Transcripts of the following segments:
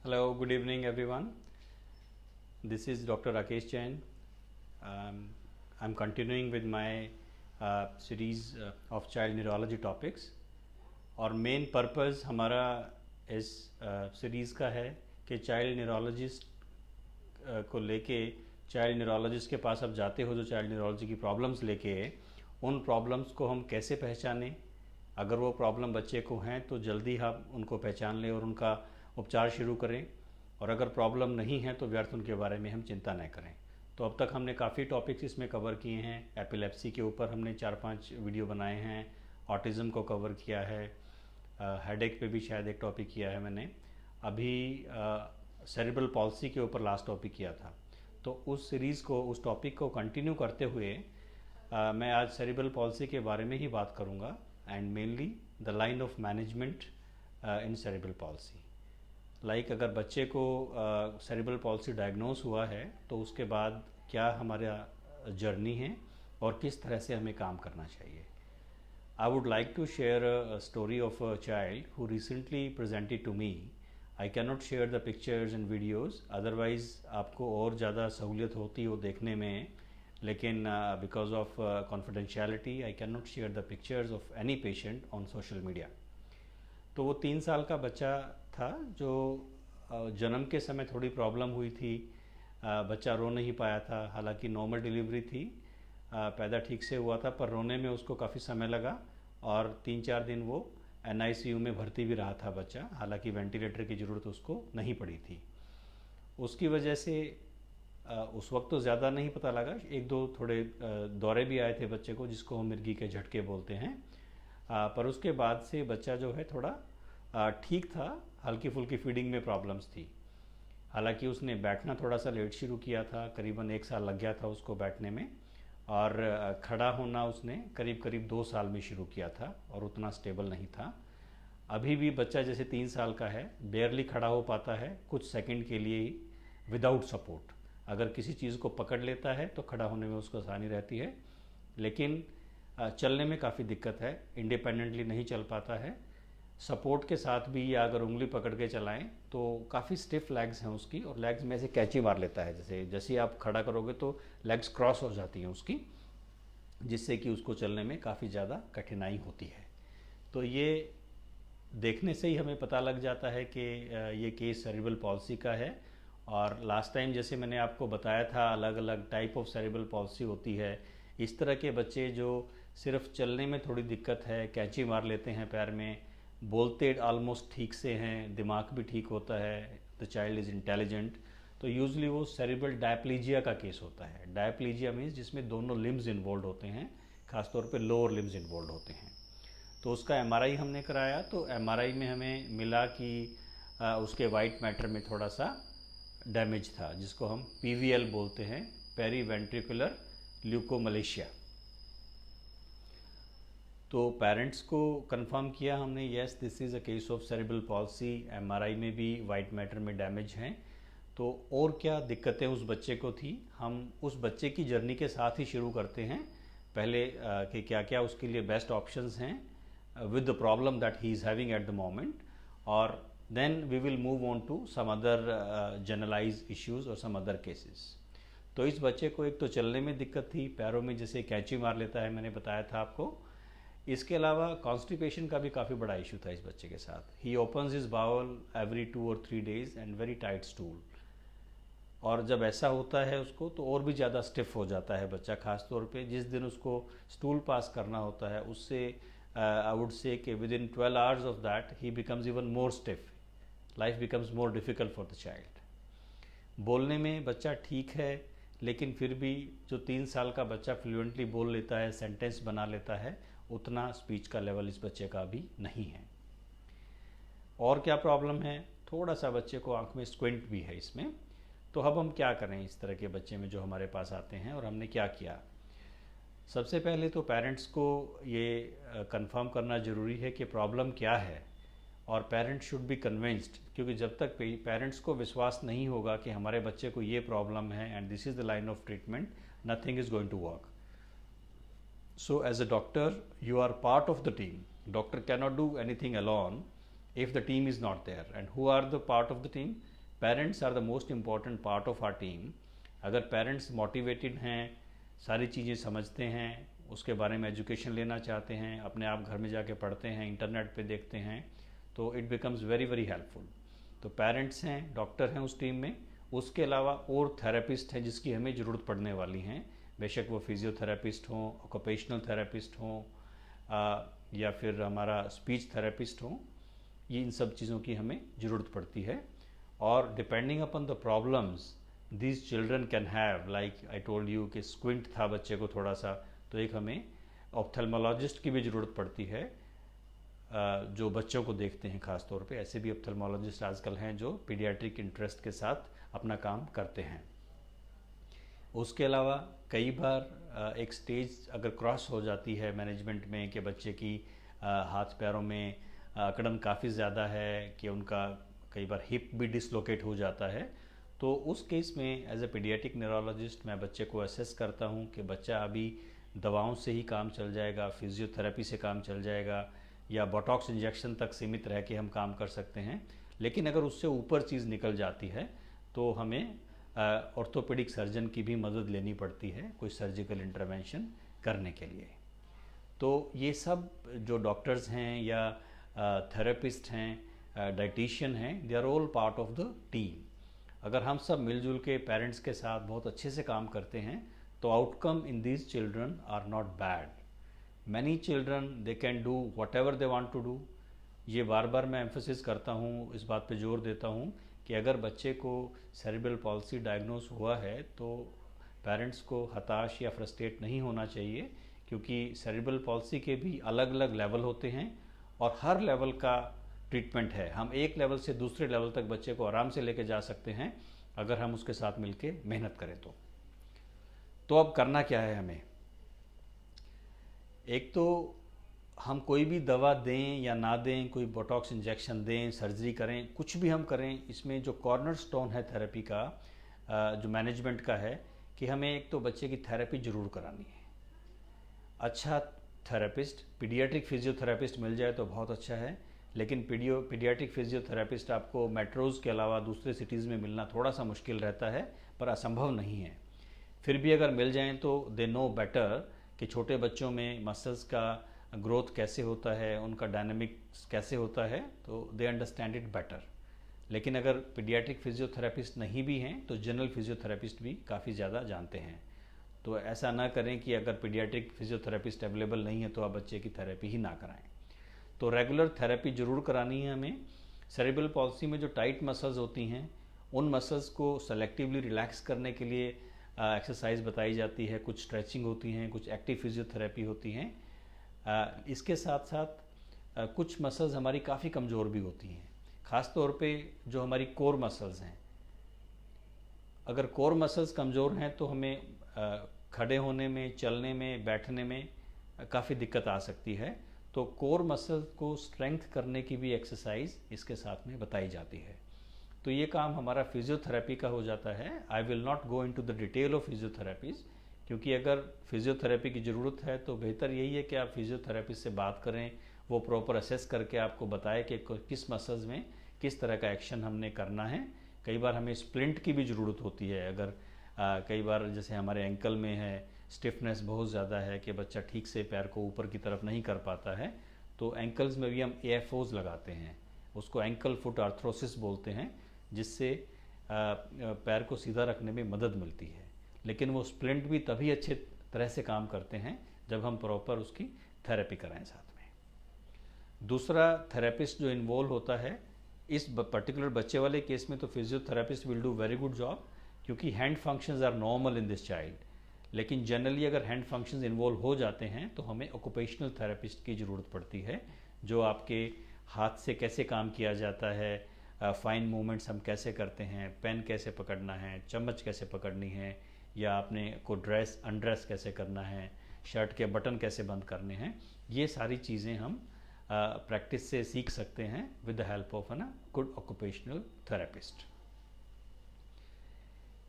Hello, good evening everyone. This is Dr. Rakesh Jain. I'm continuing with my series of child neurology topics और main purpose हमारा इस series का है कि child neurologist को लेके चाइल्ड न्यूरोलॉजिस्ट के पास आप जाते हो जो चाइल्ड न्यूरोलॉजी की प्रॉब्लम्स लेके उन प्रॉब्लम्स को हम कैसे पहचानें, अगर वो प्रॉब्लम बच्चे को हैं तो जल्दी हम उनको पहचान लें और उनका उपचार शुरू करें, और अगर प्रॉब्लम नहीं है तो व्यर्थ उनके बारे में हम चिंता न करें। तो अब तक हमने काफ़ी टॉपिक्स इसमें कवर किए हैं। एपिलेप्सी के ऊपर हमने 4-5 वीडियो बनाए हैं, ऑटिज़म को कवर किया है, हेडेक पे भी शायद एक टॉपिक किया है मैंने, अभी सेरेब्रल पॉल्सी के ऊपर लास्ट टॉपिक किया था। तो उस सीरीज़ को, उस टॉपिक को कंटिन्यू करते हुए मैं आज सेरेब्रल पॉल्सी के बारे में ही बात करूँगा and mainly the line of management in cerebral palsy. Like अगर बच्चे को सेरेब्रल पॉल्सी डायग्नोस हुआ है तो उसके बाद क्या हमारा जर्नी है और किस तरह से हमें काम करना चाहिए। I would like to share a story of a child who recently presented to me. I cannot share the pictures and videos, otherwise आपको और ज़्यादा सहूलियत होती हो देखने में, लेकिन because of confidentiality I cannot share the pictures of any patient on social media. तो वो 3 साल का बच्चा था जो जन्म के समय थोड़ी प्रॉब्लम हुई थी, बच्चा रो नहीं पाया था, हालांकि नॉर्मल डिलीवरी थी, पैदा ठीक से हुआ था, पर रोने में उसको काफ़ी समय लगा और 3-4 दिन वो NICU में भर्ती भी रहा था बच्चा, हालांकि वेंटिलेटर की ज़रूरत उसको नहीं पड़ी थी। उसकी वजह से उस वक्त तो ज़्यादा नहीं पता लगा, 1-2 थोड़े दौरे भी आए थे बच्चे को, जिसको हम मिर्गी के झटके बोलते हैं, पर उसके बाद से बच्चा जो है थोड़ा ठीक था, हल्की फुल्की फीडिंग में प्रॉब्लम्स थी। हालांकि उसने बैठना थोड़ा सा लेट शुरू किया था, करीबन 1 साल लग गया था उसको बैठने में, और खड़ा होना उसने करीब 2 साल में शुरू किया था और उतना स्टेबल नहीं था। अभी भी बच्चा जैसे 3 साल का है, बेयरली खड़ा हो पाता है कुछ सेकंड के लिए ही, विदाउट सपोर्ट। अगर किसी चीज़ को पकड़ लेता है तो खड़ा होने में उसको आसानी रहती है, लेकिन चलने में काफ़ी दिक्कत है, इंडिपेंडेंटली नहीं चल पाता है। सपोर्ट के साथ भी, या अगर उंगली पकड़ के चलाएं तो काफ़ी स्टिफ लेग्स हैं उसकी, और लेग्स में से कैची मार लेता है, जैसे आप खड़ा करोगे तो लेग्स क्रॉस हो जाती हैं उसकी, जिससे कि उसको चलने में काफ़ी ज़्यादा कठिनाई होती है। तो ये देखने से ही हमें पता लग जाता है कि ये केस सेरेब्रल पॉल्सी का है। और लास्ट टाइम जैसे मैंने आपको बताया था, अलग अलग टाइप ऑफ सेरेब्रल पॉल्सी होती है। इस तरह के बच्चे जो सिर्फ चलने में थोड़ी दिक्कत है, कैंची मार लेते हैं पैर में, बोलते ऑलमोस्ट ठीक से हैं, दिमाग भी ठीक होता है, द चाइल्ड इज़ इंटेलिजेंट, तो यूजली वो सेरेब्रल डायप्लीजिया का केस होता है। डायप्लीजिया मीन्स जिसमें दोनों लिम्स इन्वॉल्व होते हैं, खासतौर पे लोअर लिम्स इन्वॉल्व होते हैं। तो उसका MRI हमने कराया, तो MRI में हमें मिला कि उसके वाइट मैटर में थोड़ा सा डैमेज था, जिसको हम PVL बोलते हैं, पेरी वेंट्रिकुलर ल्यूकोमलेशिया। तो पेरेंट्स को कंफर्म किया हमने, yes this is a case of cerebral palsy, MRI में भी वाइट मैटर में डैमेज हैं। तो और क्या दिक्कतें उस बच्चे को थी, हम उस बच्चे की जर्नी के साथ ही शुरू करते हैं पहले कि क्या क्या उसके लिए बेस्ट ऑप्शंस हैं with the problem that he is having at the moment, और then we will move on to some other generalise issues और सम अदर केसेस। तो इस बच्चे को एक तो चलने में दिक्कत थी, पैरों में जैसे कैंची मार लेता है, मैंने बताया था आपको। इसके अलावा कॉन्स्टिपेशन का भी काफ़ी बड़ा इशू था इस बच्चे के साथ। He opens his bowel every 2 or 3 days and very tight stool, और जब ऐसा होता है उसको तो और भी ज़्यादा स्टिफ हो जाता है बच्चा, खास तौर पे जिस दिन उसको स्टूल पास करना होता है, उससे आई वुड से कि with in 12 hours of that he becomes even more stiff, life becomes more difficult for the child. बोलने में बच्चा ठीक है, लेकिन फिर भी जो 3 साल का बच्चा फ्लुएंटली बोल लेता है, सेंटेंस बना लेता है, उतना स्पीच का लेवल इस बच्चे का अभी नहीं है। और क्या प्रॉब्लम है, थोड़ा सा बच्चे को आंख में स्क्विंट भी है इसमें। तो अब हम क्या करें इस तरह के बच्चे में जो हमारे पास आते हैं, और हमने क्या किया। सबसे पहले तो पेरेंट्स को ये कंफर्म करना ज़रूरी है कि प्रॉब्लम क्या है, और पेरेंट्स शुड बी कन्विंस्ड, क्योंकि जब तक पेरेंट्स को विश्वास नहीं होगा कि हमारे बच्चे को ये प्रॉब्लम है and this is the line of treatment, nothing is going to work. So as a doctor, you are part of the team. Doctor cannot do anything alone if the team is not there. And who are the part of the team? Parents are the most important part of our team. अगर parents motivated हैं, सारी चीज़ें समझते हैं, उसके बारे में education लेना चाहते हैं, अपने आप घर में जाके पढ़ते हैं, इंटरनेट पे देखते हैं, तो it becomes very very helpful. तो पेरेंट्स हैं, डॉक्टर हैं उस टीम में, उसके अलावा और थेरेपिस्ट हैं जिसकी हमें ज़रूरत पड़ने वाली हैं, बेशक वो फिजियोथेरेपिस्ट हों, ऑक्यूपेशनल थेरेपिस्ट हों या फिर हमारा स्पीच थेरेपिस्ट हों, ये इन सब चीज़ों की हमें ज़रूरत पड़ती है। और depending upon the problems these children can have, like I told you कि स्क्विंट था बच्चे को थोड़ा सा, तो एक हमें ऑप्थेल्मोलॉजिस्ट की भी ज़रूरत पड़ती है जो बच्चों को देखते हैं ख़ास तौर पे। ऐसे भी ऑप्थेल्मोलॉजिस्ट आजकल हैं जो पीडियाट्रिक इंटरेस्ट के साथ अपना काम करते हैं। उसके अलावा कई बार एक स्टेज अगर क्रॉस हो जाती है मैनेजमेंट में कि बच्चे की हाथ पैरों में अकड़न काफ़ी ज़्यादा है, कि उनका कई बार हिप भी डिसलोकेट हो जाता है, तो उस केस में एज ए पीडियाट्रिक न्यूरोलॉजिस्ट मैं बच्चे को असेस करता हूँ कि बच्चा अभी दवाओं से ही काम चल जाएगा, फिजियोथेरेपी से काम चल जाएगा, या बोटॉक्स इंजेक्शन तक सीमित रह के हम काम कर सकते हैं। लेकिन अगर उससे ऊपर चीज़ निकल जाती है तो हमें ऑर्थोपेडिक सर्जन की भी मदद लेनी पड़ती है कोई सर्जिकल इंटरवेंशन करने के लिए। तो ये सब जो डॉक्टर्स हैं या थेरेपिस्ट हैं, डाइटिशियन हैं, they are all part of the team. अगर हम सब मिलजुल के पेरेंट्स के साथ बहुत अच्छे से काम करते हैं तो outcome in these children are not bad. Many children they can do whatever they want to do. ये बार बार मैं एम्फोसिस करता हूँ, इस बात पे जोर देता हूँ कि अगर बच्चे को सेरेब्रल पॉल्सी डायग्नोस हुआ है तो पेरेंट्स को हताश या फ्रस्ट्रेट नहीं होना चाहिए, क्योंकि सेरेब्रल पॉल्सी के भी अलग अलग लेवल होते हैं और हर लेवल का ट्रीटमेंट है। हम एक लेवल से दूसरे लेवल तक बच्चे को आराम से लेके जा सकते हैं अगर हम उसके साथ मिलके मेहनत करें तो अब करना क्या है हमें? एक तो हम कोई भी दवा दें या ना दें, कोई बोटॉक्स इंजेक्शन दें, सर्जरी करें, कुछ भी हम करें, इसमें जो कॉर्नर स्टोन है थेरेपी का, जो मैनेजमेंट का है, कि हमें एक तो बच्चे की थेरेपी ज़रूर करानी है। अच्छा थेरेपिस्ट, पीडियाट्रिक फिजियोथेरेपिस्ट मिल जाए तो बहुत अच्छा है, लेकिन पीडियाट्रिक फिजियोथेरेपिस्ट आपको मेट्रोज़ के अलावा दूसरे सिटीज़ में मिलना थोड़ा सा मुश्किल रहता है, पर असंभव नहीं है। फिर भी अगर मिल जाएं तो दे नो बेटर कि छोटे बच्चों में मसल्स का ग्रोथ कैसे होता है, उनका डायनामिक्स कैसे होता है, तो दे अंडरस्टैंड इट बेटर। लेकिन अगर पीडियाट्रिक फिजियोथेरेपिस्ट नहीं भी हैं तो जनरल फिजियोथेरेपिस्ट भी काफ़ी ज़्यादा जानते हैं। तो ऐसा ना करें कि अगर पीडियाट्रिक फिजियोथेरेपिस्ट अवेलेबल नहीं है तो आप बच्चे की थेरेपी ही ना कराएं। तो रेगुलर थेरेपी ज़रूर करानी है हमें। सेरेब्रल पॉल्सी में जो टाइट मसल्स होती हैं उन मसल्स को सेलेक्टिवली रिलैक्स करने के लिए एक्सरसाइज बताई जाती है, कुछ स्ट्रेचिंग होती हैं, कुछ एक्टिव फिजियोथेरेपी होती हैं। इसके साथ साथ कुछ मसल्स हमारी काफ़ी कमज़ोर भी होती हैं, ख़ास तौर पे जो हमारी कोर मसल्स हैं। अगर कोर मसल्स कमज़ोर हैं तो हमें खड़े होने में, चलने में, बैठने में काफ़ी दिक्कत आ सकती है। तो कोर मसल्स को स्ट्रेंथ करने की भी एक्सरसाइज इसके साथ में बताई जाती है। तो ये काम हमारा फिजियोथेरेपी का हो जाता है। I will not go into the detail of physiotherapies, क्योंकि अगर फिजियोथेरेपी की ज़रूरत है तो बेहतर यही है कि आप फिजियोथेरेपिस्ट से बात करें, वो प्रॉपर असेस करके आपको बताए कि किस मसल्स में किस तरह का एक्शन हमने करना है। कई बार हमें स्प्लिंट की भी ज़रूरत होती है। अगर कई बार जैसे हमारे एंकल में है, स्टिफनेस बहुत ज़्यादा है कि बच्चा ठीक से पैर को ऊपर की तरफ नहीं कर पाता है, तो एंकल्स में भी हम AFOs लगाते हैं, उसको एंकल फुट आर्थ्रोसिस बोलते हैं, जिससे पैर को सीधा रखने में मदद मिलती है। लेकिन वो स्प्लिंट भी तभी अच्छे तरह से काम करते हैं जब हम प्रॉपर उसकी थेरेपी कराएं साथ में। दूसरा थेरेपिस्ट जो इन्वॉल्व होता है इस पर्टिकुलर बच्चे वाले केस में, तो physiotherapist will do very good job, क्योंकि hand functions are normal in this child. लेकिन जनरली अगर हैंड फंक्शंस इन्वॉल्व हो जाते हैं तो हमें ऑक्यूपेशनल थेरेपिस्ट की ज़रूरत पड़ती है, जो आपके हाथ से कैसे काम किया जाता है, फाइन मूवमेंट्स हम कैसे करते हैं, पेन कैसे पकड़ना है, चम्मच कैसे पकड़नी है, या आपने को ड्रेस अनड्रेस कैसे करना है, शर्ट के बटन कैसे बंद करने हैं, ये सारी चीज़ें हम प्रैक्टिस से सीख सकते हैं with the help of an good occupational therapist.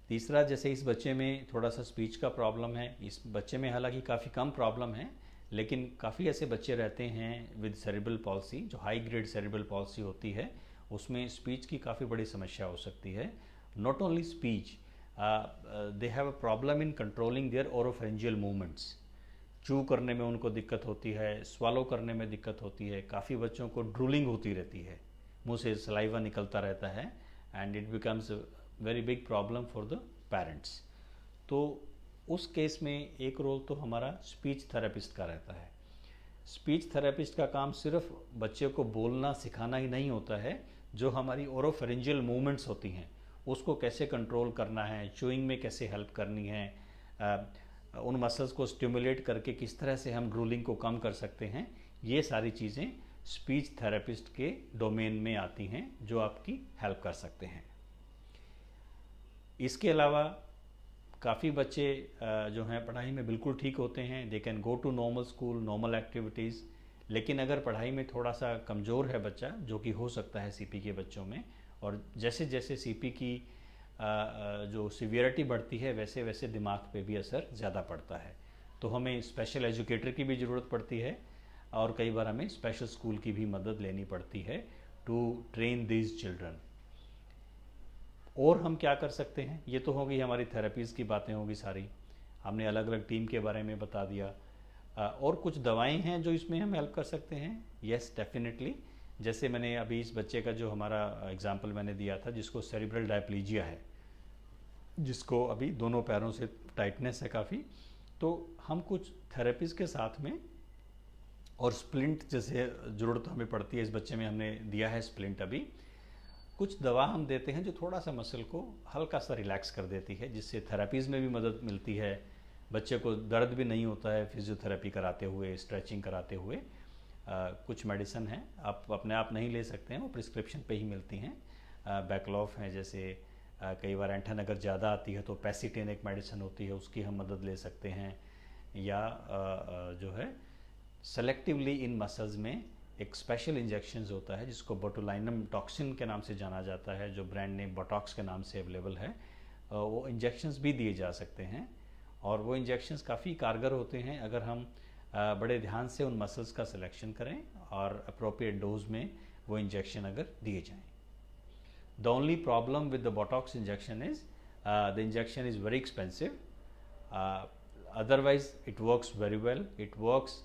तीसरा, जैसे इस बच्चे में थोड़ा सा स्पीच का प्रॉब्लम है, इस बच्चे में हालांकि काफ़ी कम प्रॉब्लम है, लेकिन काफ़ी ऐसे बच्चे रहते हैं विद सेरेब्रल पॉल्सी, जो हाई ग्रेड सेरेब्रल पॉल्सी होती है, उसमें स्पीच की काफ़ी बड़ी समस्या हो सकती है। Not only speech, they have a problem in controlling their oropharyngeal movements. Chew करने में उनको दिक्कत होती है, स्वालो करने में दिक्कत होती है, काफ़ी बच्चों को ड्रूलिंग होती रहती है, मुंह से सलाइवा निकलता रहता है, and it becomes very big problem for the parents. तो उस केस में एक रोल तो हमारा स्पीच थेरेपिस्ट का रहता है। स्पीच थेरेपिस्ट का काम सिर्फ बच्चे को बोलना सिखाना ही नहीं होता है, जो हमारी ओरोफेरेंजियल मूवमेंट्स होती हैं उसको कैसे कंट्रोल करना है, चूइंग में कैसे हेल्प करनी है, उन मसल्स को स्टिमुलेट करके किस तरह से हम ड्रूलिंग को कम कर सकते हैं, ये सारी चीज़ें स्पीच थेरेपिस्ट के डोमेन में आती हैं जो आपकी हेल्प कर सकते हैं। इसके अलावा काफ़ी बच्चे जो हैं पढ़ाई में बिल्कुल ठीक होते हैं, they can go to normal school, normal activities, लेकिन अगर पढ़ाई में थोड़ा सा कमज़ोर है बच्चा, जो कि हो सकता है सीपी के बच्चों में, और जैसे जैसे सीपी की जो सीवियरिटी बढ़ती है वैसे वैसे दिमाग पे भी असर ज़्यादा पड़ता है, तो हमें स्पेशल एजुकेटर की भी ज़रूरत पड़ती है, और कई बार हमें स्पेशल स्कूल की भी मदद लेनी पड़ती है टू ट्रेन दीज चिल्ड्रन। और हम क्या कर सकते हैं, ये तो होगी हमारी थेरेपीज़ की बातें होगी सारी, हमने अलग अलग टीम के बारे में बता दिया। और कुछ दवाएं हैं जो इसमें हम हेल्प कर सकते हैं, यस डेफिनेटली। जैसे मैंने अभी इस बच्चे का जो हमारा एग्जांपल मैंने दिया था, जिसको सेरिब्रल डायप्लीजिया है, जिसको अभी दोनों पैरों से टाइटनेस है काफ़ी, तो हम कुछ थेरेपीज के साथ में, और स्प्लिंट जैसे ज़रूरत हमें पड़ती है, इस बच्चे में हमने दिया है स्प्लिंट अभी, कुछ दवा हम देते हैं जो थोड़ा सा मसल को हल्का सा रिलैक्स कर देती है, जिससे थेरेपीज़ में भी मदद मिलती है, बच्चे को दर्द भी नहीं होता है फिजियोथेरेपी कराते हुए, स्ट्रेचिंग कराते हुए। कुछ मेडिसिन हैं आप अपने आप नहीं ले सकते हैं, वो प्रिस्क्रिप्शन पे ही मिलती हैं। बैकलॉफ हैं, जैसे कई बार ऐंठन अगर ज़्यादा आती है तो पैसिटेन एक मेडिसिन होती है, उसकी हम मदद ले सकते हैं, या जो है सेलेक्टिवली इन मसल्स में एक स्पेशल इंजेक्शन होता है जिसको बोटुलिनम टॉक्सिन के नाम से जाना जाता है, जो ब्रांड नेम बोटॉक्स के नाम से अवेलेबल है, वो इंजेक्शंस भी दिए जा सकते हैं, और वो इंजेक्शंस काफ़ी कारगर होते हैं अगर हम बड़े ध्यान से उन मसल्स का सिलेक्शन करें और अप्रोप्रिएट डोज में वो इंजेक्शन अगर दिए जाएं। The only problem with the Botox injection is the injection is very expensive, otherwise it works very well, it works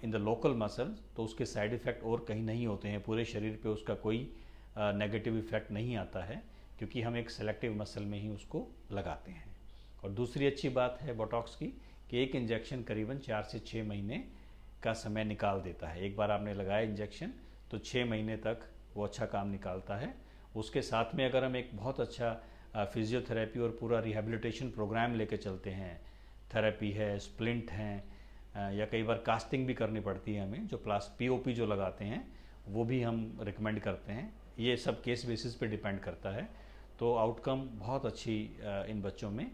in the local muscle, तो उसके साइड इफ़ेक्ट और कहीं नहीं होते हैं, पूरे शरीर पे उसका कोई नेगेटिव इफेक्ट नहीं आता है, क्योंकि हम एक सेलेक्टिव मसल में ही उसको लगाते हैं। और दूसरी अच्छी बात है बोटॉक्स की कि एक इंजेक्शन करीबन 4 से 6 महीने का समय निकाल देता है। एक बार आपने लगाया इंजेक्शन तो 6 महीने तक वो अच्छा काम निकालता है। उसके साथ में अगर हम एक बहुत अच्छा फिजियोथेरेपी और पूरा रिहेबिलिटेशन प्रोग्राम लेके चलते हैं, थेरेपी है, स्प्लिंट हैं, या कई बार कास्टिंग भी करनी पड़ती है हमें, जो पीओपी जो लगाते हैं वो भी हम रिकमेंड करते हैं, ये सब केस बेसिस पे डिपेंड करता है, तो आउटकम बहुत अच्छी इन बच्चों में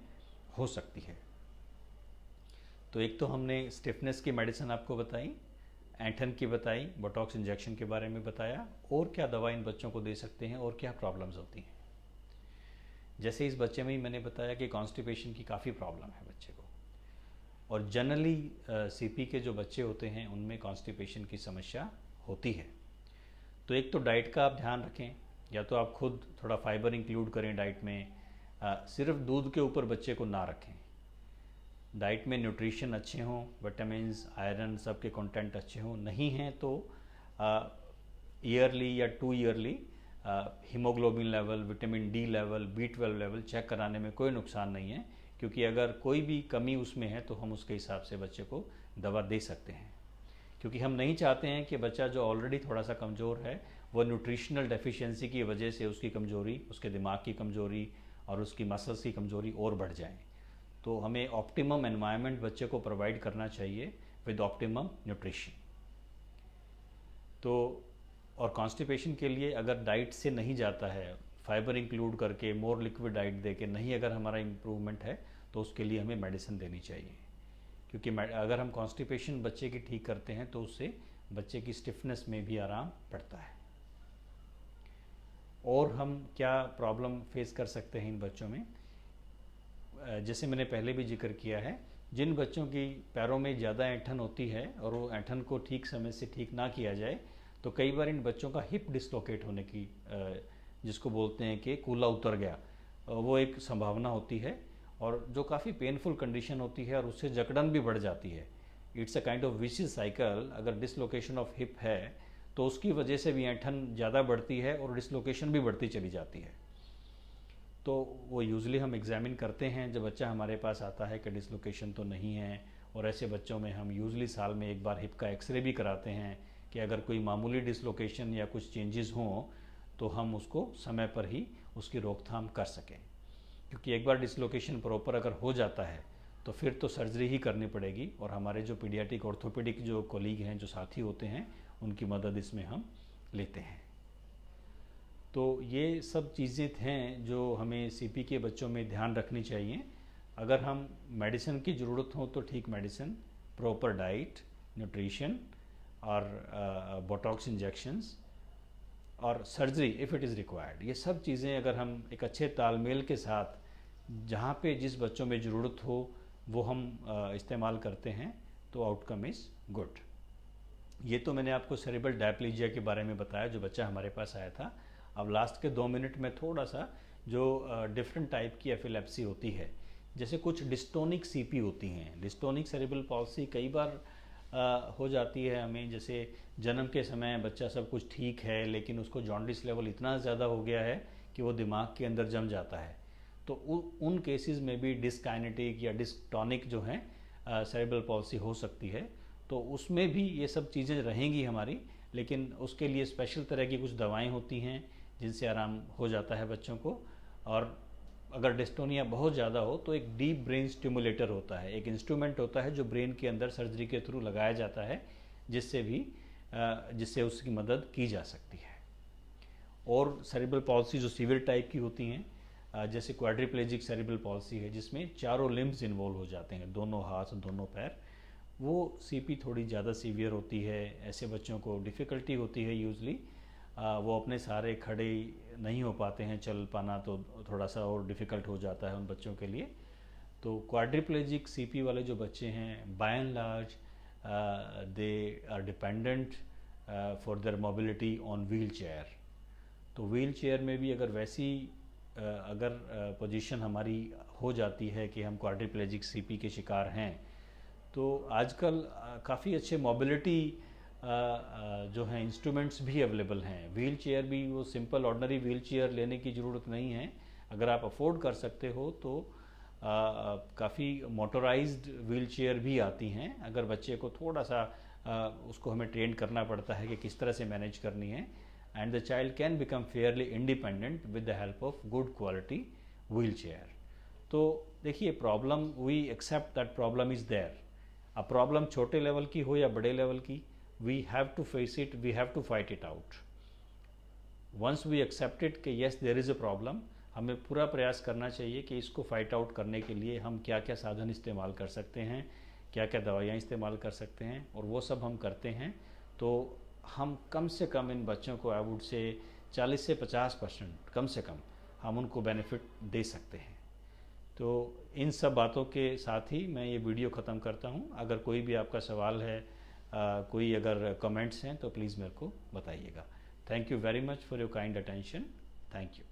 हो सकती है। तो एक तो हमने स्टिफनेस की मेडिसिन आपको बताई, ऐंठन की बताई, बोटॉक्स इंजेक्शन के बारे में बताया, और क्या दवा इन बच्चों को दे सकते हैं और क्या प्रॉब्लम्स होती हैं। जैसे इस बच्चे में ही मैंने बताया कि कॉन्स्टिपेशन की काफ़ी प्रॉब्लम है बच्चे को, और जनरली सीपी के जो बच्चे होते हैं उनमें कॉन्स्टिपेशन की समस्या होती है। तो एक तो डाइट का आप ध्यान रखें, या तो आप खुद थोड़ा फाइबर इंक्लूड करें डाइट में, सिर्फ दूध के ऊपर बच्चे को ना रखें, डाइट में न्यूट्रिशन अच्छे हों, विटामिन्स, आयरन सब के कंटेंट अच्छे हों, नहीं हैं तो ईयरली या 2 yearly haemoglobin level, vitamin D level, B12 level check कराने में कोई नुकसान नहीं है, क्योंकि अगर कोई भी कमी उसमें है तो हम उसके हिसाब से बच्चे को दवा दे सकते हैं, क्योंकि हम नहीं चाहते हैं कि बच्चा जो ऑलरेडी थोड़ा सा कमज़ोर है वो न्यूट्रिशनल डेफिशिएंसी की वजह से उसकी कमज़ोरी, उसके दिमाग की कमज़ोरी और उसकी मसल्स की कमज़ोरी और बढ़ जाए। तो हमें ऑप्टिमम एनवायरनमेंट बच्चे को प्रोवाइड करना चाहिए विद ऑप्टिमम न्यूट्रिशन। तो और कॉन्स्टिपेशन के लिए अगर डाइट से नहीं जाता है, फाइबर इंक्लूड करके, मोर लिक्विड डाइट दे के नहीं अगर हमारा इम्प्रूवमेंट है, तो उसके लिए हमें मेडिसिन देनी चाहिए, क्योंकि अगर हम कॉन्स्टिपेशन बच्चे की ठीक करते हैं तो उससे बच्चे की स्टिफनेस में भी आराम पड़ता है। और हम क्या प्रॉब्लम फेस कर सकते हैं इन बच्चों में, जैसे मैंने पहले भी जिक्र किया है, जिन बच्चों की पैरों में ज़्यादा ऐंठन होती है और वो ऐंठन को ठीक समय से ठीक ना किया जाए तो कई बार इन बच्चों का हिप डिसलोकेट होने की जिसको बोलते हैं कि कूला उतर गया, वो एक संभावना होती है और जो काफ़ी पेनफुल कंडीशन होती है और उससे जकड़न भी बढ़ जाती है। It's a kind of vicious cycle. अगर डिसलोकेशन ऑफ हिप है तो उसकी वजह से भी ऐंठन ज़्यादा बढ़ती है और डिसलोकेशन भी बढ़ती चली जाती है। तो वो यूजली हम एग्जामिन करते हैं जब बच्चा हमारे पास आता है कि डिसलोकेशन तो नहीं है, और ऐसे बच्चों में हम यूजली साल में एक बार हिप का एक्सरे भी कराते हैं कि अगर कोई मामूली डिसलोकेशन या कुछ चेंजेस हों तो हम उसको समय पर ही उसकी रोकथाम कर सकें। क्योंकि एक बार डिसलोकेशन प्रॉपर अगर हो जाता है तो फिर तो सर्जरी ही करनी पड़ेगी, और हमारे जो पीडियाट्रिक ऑर्थोपेडिक जो कोलीग हैं, जो साथी होते हैं, उनकी मदद इसमें हम लेते हैं। तो ये सब चीज़ें हैं जो हमें सीपी के बच्चों में ध्यान रखनी चाहिए। अगर हम मेडिसिन की ज़रूरत हो तो ठीक मेडिसिन, प्रॉपर डाइट, न्यूट्रिशन और बोटॉक्स इंजेक्शंस और surgery if it is required, ये सब चीज़ें अगर हम एक अच्छे तालमेल के साथ जहाँ पे जिस बच्चों में ज़रूरत हो वो हम इस्तेमाल करते हैं तो आउटकम इज़ गुड। ये तो मैंने आपको सेरेब्रल डायप्लेजिया के बारे में बताया जो बच्चा हमारे पास आया था। अब लास्ट के 2 मिनट में थोड़ा सा जो डिफरेंट टाइप की एपिलेप्सी होती है, जैसे कुछ डिस्टोनिक सीपी होती हैं। डिस्टोनिक सेरेब्रल पॉल्सी कई बार हो जाती है हमें, जैसे जन्म के समय बच्चा सब कुछ ठीक है लेकिन उसको जॉन्डिस लेवल इतना ज़्यादा हो गया है कि वो दिमाग के अंदर जम जाता है। तो उन केसेस में भी डिस्काइनेटिक या डिस्टोनिक जो है सेरेब्रल पॉल्सी हो सकती है। तो उसमें भी ये सब चीज़ें रहेंगी हमारी, लेकिन उसके लिए स्पेशल तरह की कुछ दवाएं होती हैं जिनसे आराम हो जाता है बच्चों को। और अगर डिस्टोनिया बहुत ज़्यादा हो तो एक डीप ब्रेन स्टिमुलेटर होता है, एक इंस्ट्रूमेंट होता है जो ब्रेन के अंदर सर्जरी के थ्रू लगाया जाता है, जिससे उसकी मदद की जा सकती है। और सेरेब्रल पॉल्सी जो सीवियर टाइप की होती हैं, जैसे क्वाड्रिप्लेजिक सेरेब्रल पॉल्सी है जिसमें चारों लिम्ब्स इन्वॉल्व हो जाते हैं, दोनों हाथ दोनों पैर, वो सीपी थोड़ी ज़्यादा सीवियर होती है। ऐसे बच्चों को डिफ़िकल्टी होती है यूजली, वो अपने सहारे खड़े नहीं हो पाते हैं, चल पाना तो थोड़ा सा और डिफ़िकल्ट हो जाता है उन बच्चों के लिए। तो क्वाड्रिप्लेजिक सीपी वाले जो बच्चे हैं by and large they are dependent for their mobility on wheelchair. तो व्हील चेयर में भी अगर वैसी अगर पोजीशन हमारी हो जाती है कि हम क्वाड्रिप्लेजिक सीपी के शिकार हैं, तो आजकल काफ़ी अच्छे मोबिलिटी जो हैं इंस्ट्रूमेंट्स भी अवेलेबल हैं। व्हील चेयर भी, वो सिंपल ऑर्डनरी व्हील चेयर लेने की ज़रूरत नहीं है। अगर आप अफोर्ड कर सकते हो तो काफ़ी मोटराइज्ड व्हील चेयर भी आती हैं। अगर बच्चे को थोड़ा सा उसको हमें ट्रेन करना पड़ता है कि किस तरह से मैनेज करनी है, and the child can become fairly independent with the help of good quality wheelchair. तो देखिए, problem, we accept that problem is there. अब प्रॉब्लम छोटे लेवल की हो या बड़े लेवल की, we have to face it, we have to fight it out. Once we accept it कि yes there is a problem, हमें पूरा प्रयास करना चाहिए कि इसको फाइट आउट करने के लिए हम क्या क्या साधन इस्तेमाल कर सकते हैं, क्या क्या दवाइयाँ इस्तेमाल कर सकते हैं, और वो सब हम करते हैं तो हम कम से कम इन बच्चों को आई वुड से 40 से 50% कम से कम हम उनको बेनिफिट दे सकते हैं। तो इन सब बातों के साथ ही मैं ये वीडियो ख़त्म करता हूँ। अगर कोई भी आपका सवाल है, कोई अगर कमेंट्स हैं तो प्लीज़ मेरे को बताइएगा। Thank you very much for your kind attention. Thank you.